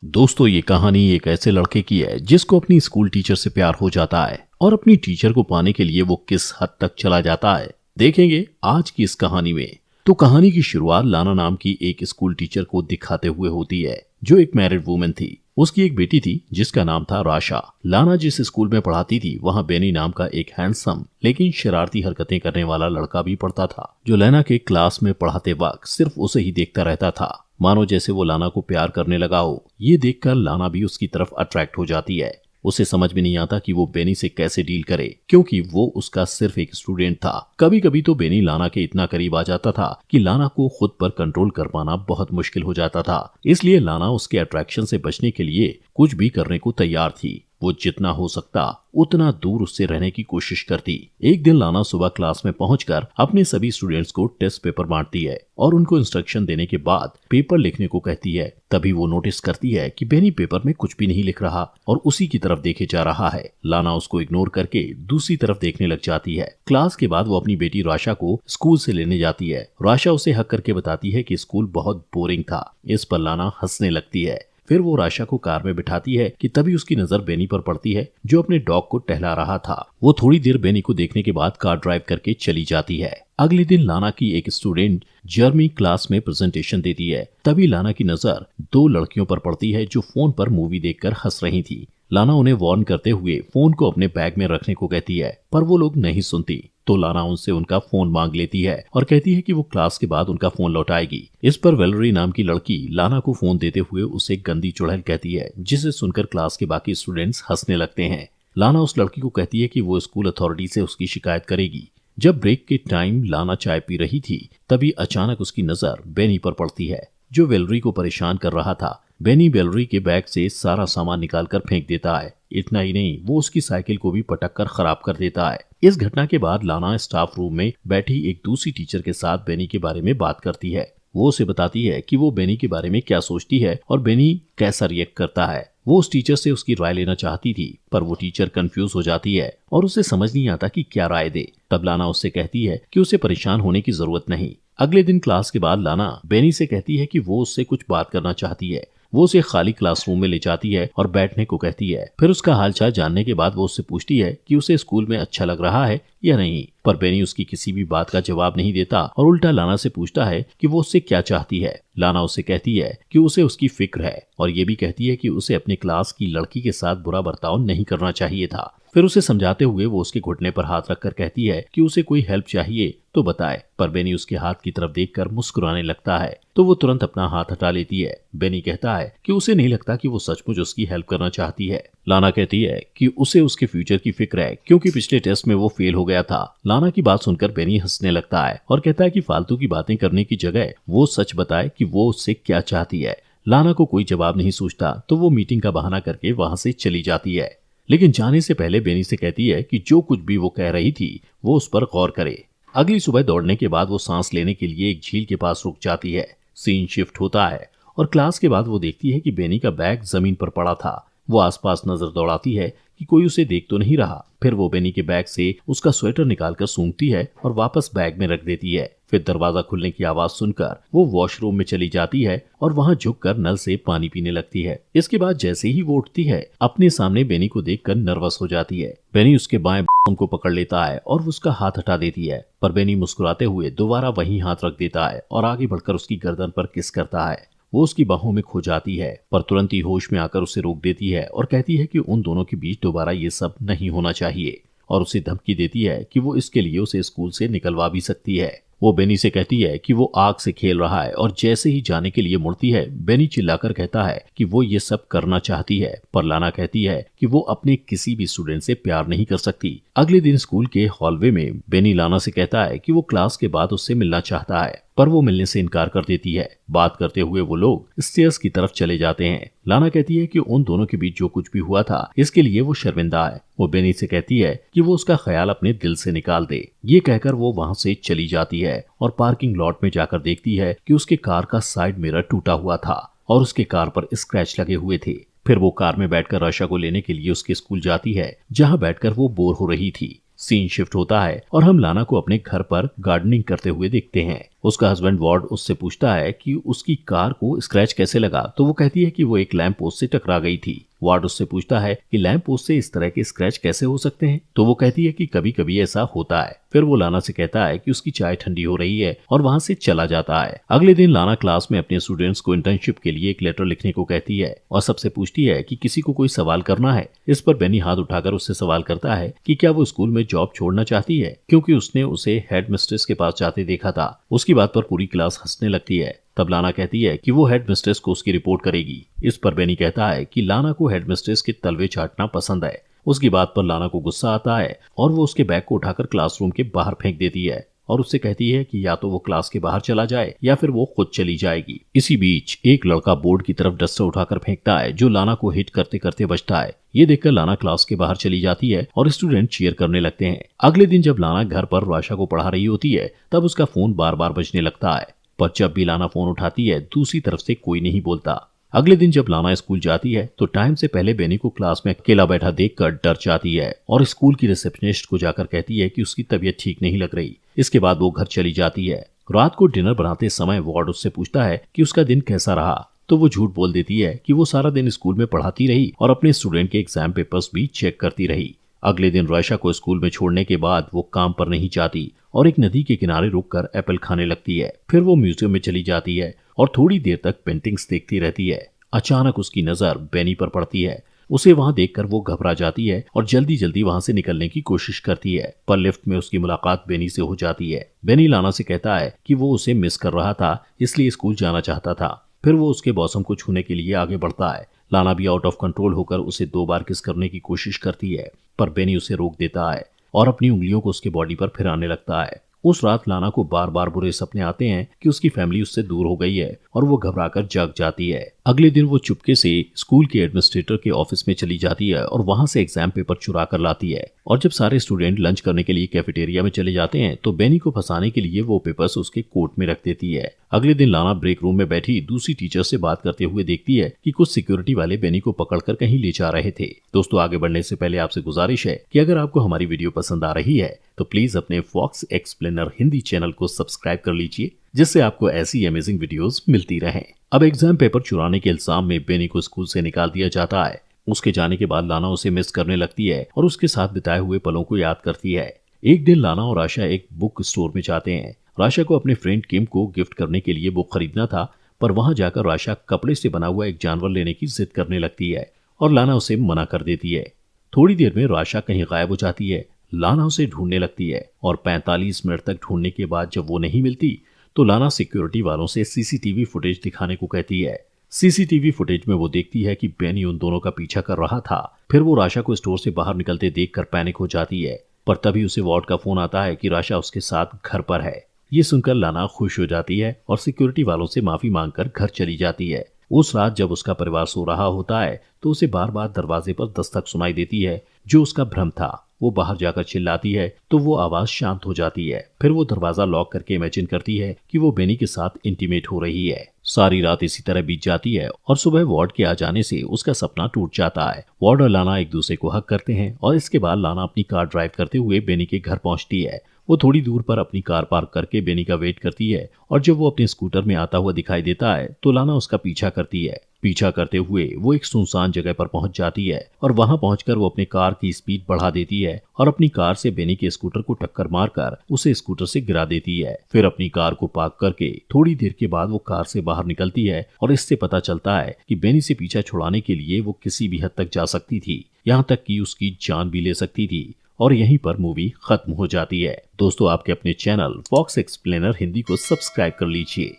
दोस्तों, ये कहानी एक ऐसे लड़के की है जिसको अपनी स्कूल टीचर से प्यार हो जाता है और अपनी टीचर को पाने के लिए वो किस हद तक चला जाता है, देखेंगे आज की इस कहानी में। तो कहानी की शुरुआत लाना नाम की एक स्कूल टीचर को दिखाते हुए होती है, जो एक मैरिड वुमेन थी। उसकी एक बेटी थी जिसका नाम था राशा। लाना जिस स्कूल में पढ़ाती थी वहाँ बेनी नाम का एक हैंडसम लेकिन शरारती हरकतें करने वाला लड़का भी पढ़ता था, जो लाना के क्लास में पढ़ाते वक्त सिर्फ उसे ही देखता रहता था, मानो जैसे वो लाना को प्यार करने लगा हो। ये देखकर लाना भी उसकी तरफ अट्रैक्ट हो जाती है। उसे समझ में नहीं आता कि वो बेनी से कैसे डील करे, क्योंकि वो उसका सिर्फ एक स्टूडेंट था। कभी कभी तो बेनी लाना के इतना करीब आ जाता था कि लाना को खुद पर कंट्रोल कर पाना बहुत मुश्किल हो जाता था। इसलिए लाना उसके अट्रैक्शन से बचने के लिए कुछ भी करने को तैयार थी। वो जितना हो सकता उतना दूर उससे रहने की कोशिश करती। एक दिन लाना सुबह क्लास में पहुंचकर अपने सभी स्टूडेंट्स को टेस्ट पेपर बांटती है और उनको इंस्ट्रक्शन देने के बाद पेपर लिखने को कहती है। तभी वो नोटिस करती है कि बेनी पेपर में कुछ भी नहीं लिख रहा और उसी की तरफ देखे जा रहा है। लाना उसको इग्नोर करके दूसरी तरफ देखने लग जाती है। क्लास के बाद वो अपनी बेटी राशा को स्कूल से लेने जाती है। राशा उसे हक करके बताती है कि स्कूल बहुत बोरिंग था। इस पर लाना हंसने लगती है। फिर वो राशा को कार में बिठाती है कि तभी उसकी नजर बेनी पर पड़ती है, जो अपने डॉग को टहला रहा था। वो थोड़ी देर बेनी को देखने के बाद कार ड्राइव करके चली जाती है। अगले दिन लाना की एक स्टूडेंट जर्मी क्लास में प्रेजेंटेशन देती है। तभी लाना की नजर दो लड़कियों पर पड़ती है जो फोन पर मूवी देखकर हंस रही थी। लाना उन्हें वार्न करते हुए फोन को अपने बैग में रखने को कहती है, पर वो लोग नहीं सुनती। तो लाना उनसे उनका फोन मांग लेती है और कहती है कि वो क्लास के बाद उनका फोन लौटाएगी। इस पर वेलरी नाम की लड़की लाना को फोन देते हुए उसे गंदी चुड़ैल कहती है, जिसे सुनकर क्लास के बाकी स्टूडेंट्स हंसने लगते हैं। लाना उस लड़की को कहती है कि वो स्कूल अथॉरिटी से उसकी शिकायत करेगी। जब ब्रेक के टाइम लाना चाय पी रही थी, तभी अचानक उसकी नजर बेनी पर पड़ती है, जो वेलरी को परेशान कर रहा था। बेनी वेलरी के बैग से सारा सामान निकालकर फेंक देता है। इतना ही नहीं, वो उसकी साइकिल को भी पटक कर खराब कर देता है। इस घटना के बाद लाना स्टाफ रूम में बैठी एक दूसरी टीचर के साथ बेनी के बारे में बात करती है। वो उसे बताती है कि वो बेनी के बारे में क्या सोचती है और बेनी कैसा रिएक्ट करता है। वो उस टीचर से उसकी राय लेना चाहती थी, पर वो टीचर कंफ्यूज हो जाती है और उसे समझ नहीं आता कि क्या राय दे। तब लाना उससे कहती है कि उसे परेशान होने की जरूरत नहीं। अगले दिन क्लास के बाद लाना बेनी से कहती है कि वो उससे कुछ बात करना चाहती है। वो उसे खाली क्लासरूम में ले जाती है और बैठने को कहती है। फिर उसका हालचाल जानने के बाद वो उससे पूछती है कि उसे स्कूल में अच्छा लग रहा है या नहीं, पर बेनी उसकी किसी भी बात का जवाब नहीं देता और उल्टा लाना से पूछता है कि वो उससे क्या चाहती है। लाना उससे कहती है कि उसे उसकी फिक्र है और ये भी कहती है कि उसे अपने क्लास की लड़की के साथ बुरा बर्ताव नहीं करना चाहिए था। फिर उसे समझाते हुए वो उसके घुटने पर हाथ रखकर कहती है कि उसे कोई हेल्प चाहिए तो बताए, पर बेनी उसके हाथ की तरफ देखकर मुस्कुराने लगता है, तो वो तुरंत अपना हाथ हटा लेती है। बेनी कहता है कि उसे नहीं लगता कि वो सचमुच उसकी हेल्प करना चाहती है। लाना कहती है कि उसे उसके फ्यूचर की फिक्र है, क्योंकि पिछले टेस्ट में वो फेल हो गया था। लाना की बात सुनकर बेनी हंसने लगता है और कहता है कि फालतू की बातें करने की जगह वो सच बताए कि वो उससे क्या चाहती है। लाना को कोई जवाब नहीं सूझता, तो वो मीटिंग का बहाना करके वहां से चली जाती है। लेकिन जाने से पहले बेनी से कहती है कि जो कुछ भी वो कह रही थी वो उस पर गौर करे। अगली सुबह दौड़ने के बाद वो सांस लेने के लिए एक झील के पास रुक जाती है। सीन शिफ्ट होता है और क्लास के बाद वो देखती है कि बेनी का बैग जमीन पर पड़ा था। वो आसपास नजर दौड़ाती है कि कोई उसे देख तो नहीं रहा। फिर वो बेनी के बैग से उसका स्वेटर निकालकर सूंघती है और वापस बैग में रख देती है। फिर दरवाजा खुलने की आवाज सुनकर वो वॉशरूम में चली जाती है और वहां झुककर नल से पानी पीने लगती है। इसके बाद जैसे ही वो उठती है, अपने सामने बेनी को देखकर नर्वस हो जाती है। बेनी उसके बाएं को पकड़ लेता है और उसका हाथ हटा देती है, पर बेनी मुस्कुराते हुए दोबारा वही हाथ रख देता है और आगे बढ़कर उसकी गर्दन पर किस करता है। वो उसकी बाहों में खो जाती है, पर तुरंत ही होश में आकर उसे रोक देती है और कहती है कि उन दोनों के बीच दोबारा ये सब नहीं होना चाहिए, और उसे धमकी देती है कि वो इसके लिए उसे स्कूल से निकलवा भी सकती है। वो बेनी से कहती है कि वो आग से खेल रहा है और जैसे ही जाने के लिए मुड़ती है, बेनी चिल्लाकर कहता है कि वो ये सब करना चाहती है, पर लाना कहती है कि वो अपने किसी भी स्टूडेंट से प्यार नहीं कर सकती। अगले दिन स्कूल के हॉलवे में बेनी लाना से कहता है कि वो क्लास के बाद उससे मिलना चाहता है, पर वो मिलने से इनकार कर देती है। बात करते हुए वो लोग स्टेयर्स की तरफ चले जाते हैं। लाना कहती है कि उन दोनों के बीच जो कुछ भी हुआ था इसके लिए वो शर्मिंदा है। वो बेनी से कहती है कि वो उसका ख्याल अपने दिल से निकाल दे। ये कहकर वो वहाँ से चली जाती है और पार्किंग लॉट में जाकर देखती है कि उसके कार का साइड मिरर टूटा हुआ था और उसके कार पर स्क्रैच लगे हुए थे। फिर वो कार में बैठकर राशा को लेने के लिए उसके स्कूल जाती है, जहाँ बैठकर वो बोर हो रही थी। सीन शिफ्ट होता है और हम लाना को अपने घर पर गार्डनिंग करते हुए देखते हैं। उसका हस्बैंड वार्ड उससे पूछता है कि उसकी कार को स्क्रैच कैसे लगा, तो वो कहती है कि वो एक लैंप पोस्ट से टकरा गई थी। वार्ड उससे पूछता है कि लैंप पोस्ट से इस तरह के स्क्रैच कैसे हो सकते हैं, तो वो कहती है कि कभी कभी ऐसा होता है। फिर वो लाना से कहता है कि उसकी चाय ठंडी हो रही है और वहां से चला जाता है। अगले दिन लाना क्लास में अपने स्टूडेंट्स को इंटर्नशिप के लिए एक लेटर लिखने को कहती है और सबसे पूछती है कि किसी को कोई सवाल करना है। इस पर बेनी हाथ उठाकर उससे सवाल करता है कि क्या वो स्कूल में जॉब छोड़ना चाहती है, क्योंकि उसने उसे हेड मिस्ट्रेस के पास जाते देखा था। उसकी बात पर पूरी क्लास हंसने लगती है। तब लाना कहती है कि वो हेड मिस्ट्रेस को उसकी रिपोर्ट करेगी। इस पर बेनी कहता है कि लाना को हेड मिस्ट्रेस के तलवे चाटना पसंद है। उसकी बात पर लाना को गुस्सा आता है और वो उसके बैग को उठाकर क्लासरूम के बाहर फेंक देती है और उससे कहती है कि या तो वो क्लास के बाहर चला जाए या फिर वो खुद चली जाएगी। इसी बीच एक लड़का बोर्ड की तरफ डस्टर उठाकर फेंकता है जो लाना को हिट करते करते बचता है। ये देखकर लाना क्लास के बाहर चली जाती है और स्टूडेंट चीयर करने लगते हैं। अगले दिन जब लाना घर पर राशा को पढ़ा रही होती है तब उसका फोन बार बार बजने लगता है, पर जब भी लाना फोन उठाती है दूसरी तरफ से कोई नहीं बोलता। अगले दिन जब लाना स्कूल जाती है तो टाइम से पहले बेनी को क्लास में अकेला बैठा देखकर डर जाती है और स्कूल की रिसेप्शनिस्ट को जाकर कहती है कि उसकी तबीयत ठीक नहीं लग रही। इसके बाद वो घर चली जाती है। रात को डिनर बनाते समय वार्ड उससे पूछता है कि उसका दिन कैसा रहा, तो वो झूठ बोल देती है कि वो सारा दिन स्कूल में पढ़ाती रही और अपने स्टूडेंट के एग्जाम पेपर्स भी चेक करती रही। अगले दिन राशा को स्कूल में छोड़ने के बाद वो काम पर नहीं जाती और एक नदी के किनारे रुककर एप्पल खाने लगती है। फिर वो म्यूजियम में चली जाती है और थोड़ी देर तक पेंटिंग्स देखती रहती है। अचानक उसकी नजर बेनी पर पड़ती है। उसे वहां देखकर वो घबरा जाती है और जल्दी जल्दी वहां से निकलने की कोशिश करती है, पर लिफ्ट में उसकी मुलाकात बेनी से हो जाती है। बेनी लाना से कहता है कि वो उसे मिस कर रहा था, इसलिए स्कूल जाना चाहता था। फिर वो उसके बॉसम को छूने के लिए आगे बढ़ता है। लाना भी आउट ऑफ कंट्रोल होकर उसे 2 बार किस करने की कोशिश करती है, पर बेनी उसे रोक देता है और अपनी उंगलियों को उसके बॉडी पर फिराने लगता है। उस रात लाना को बार बार बुरे सपने आते हैं कि उसकी फैमिली उससे दूर हो गई है और वो घबराकर जाग जाती है। अगले दिन वो चुपके से स्कूल के एडमिनिस्ट्रेटर के ऑफिस में चली जाती है और वहां से एग्जाम पेपर चुरा कर लाती है। और जब सारे स्टूडेंट लंच करने के लिए कैफेटेरिया में चले जाते हैं तो बेनी को फंसाने के लिए वो पेपर्स उसके कोट में रख देती है। अगले दिन लाना ब्रेक रूम में बैठी दूसरी टीचर से बात करते हुए देखती है कि कुछ सिक्योरिटी वाले बेनी को पकड़कर कहीं ले जा रहे थे। दोस्तों, आगे बढ़ने से पहले आपसे गुजारिश है कि अगर आपको हमारी वीडियो पसंद आ रही है तो प्लीज अपने फॉक्स एक्सप्लेनर हिंदी चैनल को सब्सक्राइब कर लीजिए, जिससे आपको ऐसी अमेजिंग वीडियोस मिलती रहें। अब एग्जाम पेपर चुराने के इल्जाम में बेनी को स्कूल से निकाल दिया जाता है। उसके जाने के बाद लाना उसे मिस करने लगती है और उसके साथ बिताए हुए पलों को याद करती है। एक दिन लाना और आशा एक बुक स्टोर में जाते हैं। राशा को अपने फ्रेंड किम को गिफ्ट करने के लिए बुक खरीदना था, पर वहां जाकर राशा कपड़े से बना हुआ एक जानवर लेने की जिद करने लगती है और लाना उसे मना कर देती है। थोड़ी देर में राशा कहीं गायब हो जाती है। लाना उसे ढूंढने लगती है और 45 मिनट तक ढूंढने के बाद जब वो नहीं मिलती तो लाना सिक्योरिटी वालों से सीसीटीवी फुटेज दिखाने को कहती है। सीसीटीवी फुटेज में वो देखती है कि बेनी उन दोनों का पीछा कर रहा था। फिर वो राशा को स्टोर से बाहर निकलते देखकर पैनिक हो जाती है, पर तभी उसे वार्ड का फोन आता है कि राशा उसके साथ घर पर है। ये सुनकर लाना खुश हो जाती है और सिक्योरिटी वालों से माफी मांगकर घर चली जाती है। उस रात जब उसका परिवार सो रहा होता है तो उसे बार बार दरवाजे पर दस्तक सुनाई देती है, जो उसका भ्रम था। वो बाहर जाकर चिल्लाती है तो वो आवाज शांत हो जाती है। फिर वो दरवाजा लॉक करके इमेजिन करती है कि वो बेनी के साथ इंटीमेट हो रही है। सारी रात इसी तरह बीत जाती है और सुबह वार्ड के आ जाने से उसका सपना टूट जाता है। वार्ड और लाना एक दूसरे को हग करते हैं और इसके बाद लाना अपनी कार ड्राइव करते हुए बेनी के घर पहुंचती है। वो थोड़ी दूर पर अपनी कार पार्क करके बेनी का वेट करती है और जब वो अपने स्कूटर में आता हुआ दिखाई देता है तो लाना उसका पीछा करती है। पीछा करते हुए वो एक सुनसान जगह पर पहुंच जाती है और वहां पहुंचकर वो अपनी कार की स्पीड बढ़ा देती है और अपनी कार से बेनी के स्कूटर को टक्कर मारकर उसे स्कूटर से गिरा देती है। फिर अपनी कार को पार्क करके थोड़ी देर के बाद वो कार से बाहर निकलती है और इससे पता चलता है कि बेनी से पीछा छुड़ाने के लिए वो किसी भी हद तक जा सकती थी, यहाँ तक कि उसकी जान भी ले सकती थी। और यहीं पर मूवी खत्म हो जाती है। दोस्तों, आपके अपने चैनल फॉक्स एक्सप्लेनर हिंदी को सब्सक्राइब कर लीजिए।